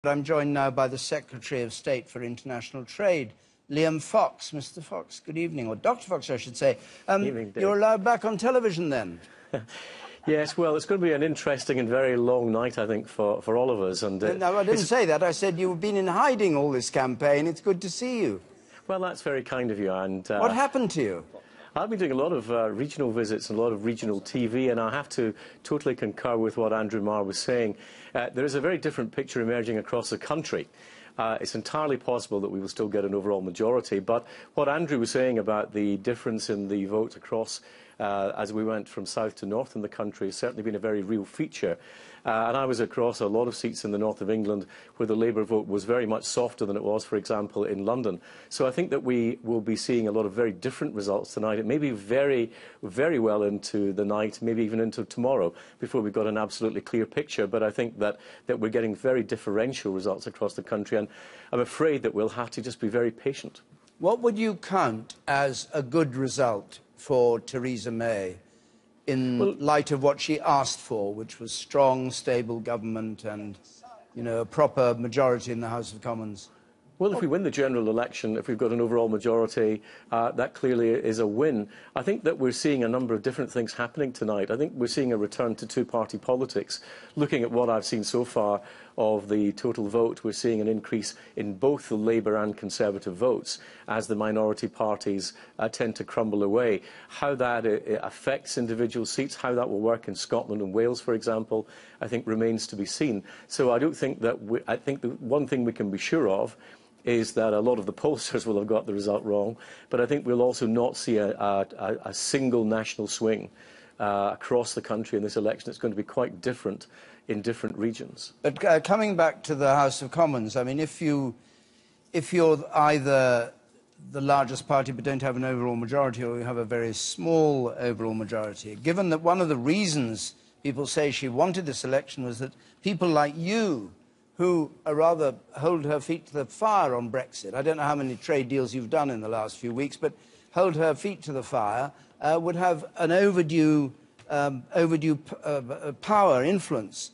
I'm joined now by the Secretary of State for International Trade, Liam Fox. Mr. Fox, good evening, or Dr. Fox, I should say. Evening, Dave. You're allowed back on television then? Yes, well, it's going to be an interesting and very long night, I think, for all of us. And No, I didn't say that. I said you've been in hiding all this campaign. It's good to see you. Well, that's very kind of you. And what happened to you? I've been doing a lot of regional visits and a lot of regional TV, and I have to totally concur with what Andrew Marr was saying. There is a very different picture emerging across the country. It's entirely possible that we will still get an overall majority, but what Andrew was saying about the difference in the vote across as we went from south to north in the country has certainly been a very real feature. And I was across a lot of seats in the north of England where the Labour vote was very much softer than it was, for example, in London. So I think that we will be seeing a lot of very different results tonight. It may be very, very well into the night, maybe even into tomorrow, before we've got an absolutely clear picture. But I think that we're getting very differential results across the country, and I'm afraid that we'll have to just be very patient. What would you count as a good result for Theresa May in light of what she asked for, which was strong, stable government and, you know, a proper majority in the House of Commons? Well, if we win the general election, if we've got an overall majority, that clearly is a win. I think that we're seeing a number of different things happening tonight. I think we're seeing a return to two-party politics. Looking at what I've seen so far of the total vote, we're seeing an increase in both the Labour and Conservative votes as the minority parties tend to crumble away. How that affects individual seats, how that will work in Scotland and Wales, for example, I think remains to be seen. So I don't think that I think the one thing we can be sure of is that a lot of the pollsters will have got the result wrong, but I think we'll also not see a single national swing across the country in this election. It's going to be quite different in different regions. But coming back to the House of Commons, I mean, if you're either the largest party but don't have an overall majority, or you have a very small overall majority, given that one of the reasons people say she wanted this election was that people like you, who are rather hold her feet to the fire on Brexit. I don't know how many trade deals you've done in the last few weeks, but hold her feet to the fire, would have an overdue power, influence.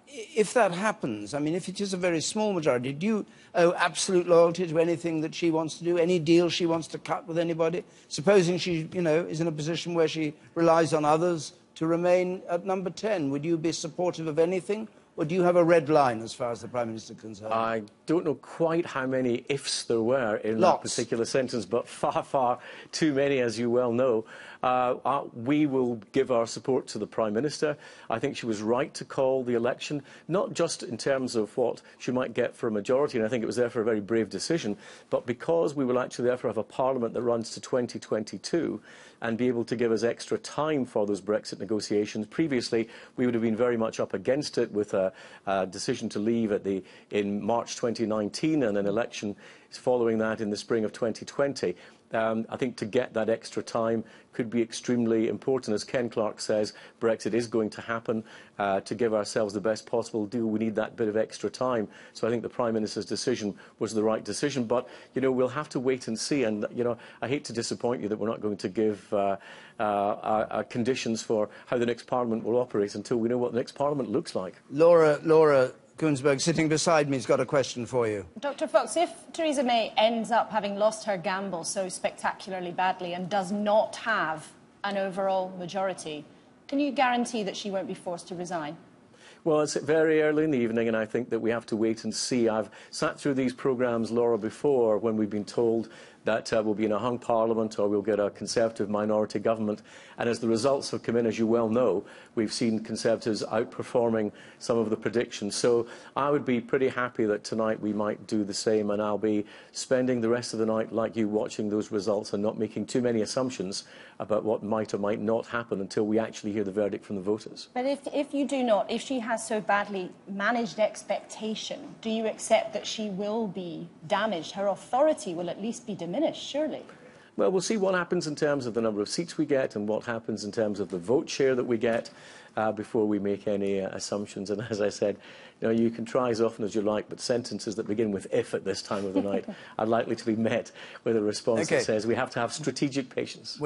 If that happens, I mean, if it is a very small majority, do you owe absolute loyalty to anything that she wants to do, any deal she wants to cut with anybody? Supposing she, you know, is in a position where she relies on others to remain at number 10, would you be supportive of anything? Or do you have a red line as far as the Prime Minister is concerned? I don't know quite how many ifs there were in that particular sentence, but far, far too many, as you well know. We will give our support to the Prime Minister. I think she was right to call the election, not just in terms of what she might get for a majority, and I think it was therefore a very brave decision, but because we will actually therefore have a Parliament that runs to 2022 and be able to give us extra time for those Brexit negotiations. Previously, we would have been very much up against it with a decision to leave in March 2019 and an election following that in the spring of 2020. I think to get that extra time could be extremely important. As Ken Clarke says, Brexit is going to happen. To give ourselves the best possible deal, we need that bit of extra time. So I think the Prime Minister's decision was the right decision. But, you know, we'll have to wait and see. And, you know, I hate to disappoint you that we're not going to give conditions for how the next Parliament will operate until we know what the next Parliament looks like. Laura Kunsberg, sitting beside me, has got a question for you. Dr. Fox, if Theresa May ends up having lost her gamble so spectacularly badly and does not have an overall majority, can you guarantee that she won't be forced to resign? Well, it's very early in the evening, and I think that we have to wait and see. I've sat through these programmes, Laura, before when we've been told that we'll be in a hung parliament or we'll get a Conservative minority government. And as the results have come in, as you well know, we've seen Conservatives outperforming some of the predictions. So I would be pretty happy that tonight we might do the same, and I'll be spending the rest of the night, like you, watching those results and not making too many assumptions about what might or might not happen until we actually hear the verdict from the voters. But if you do not, if she has so badly managed expectation, do you accept that she will be damaged? Her authority will at least be diminished, surely? Well, we'll see what happens in terms of the number of seats we get and what happens in terms of the vote share that we get before we make any assumptions. And as I said, you know, you can try as often as you like, but sentences that begin with "if" at this time of the night are likely to be met with a response that says we have to have strategic patience.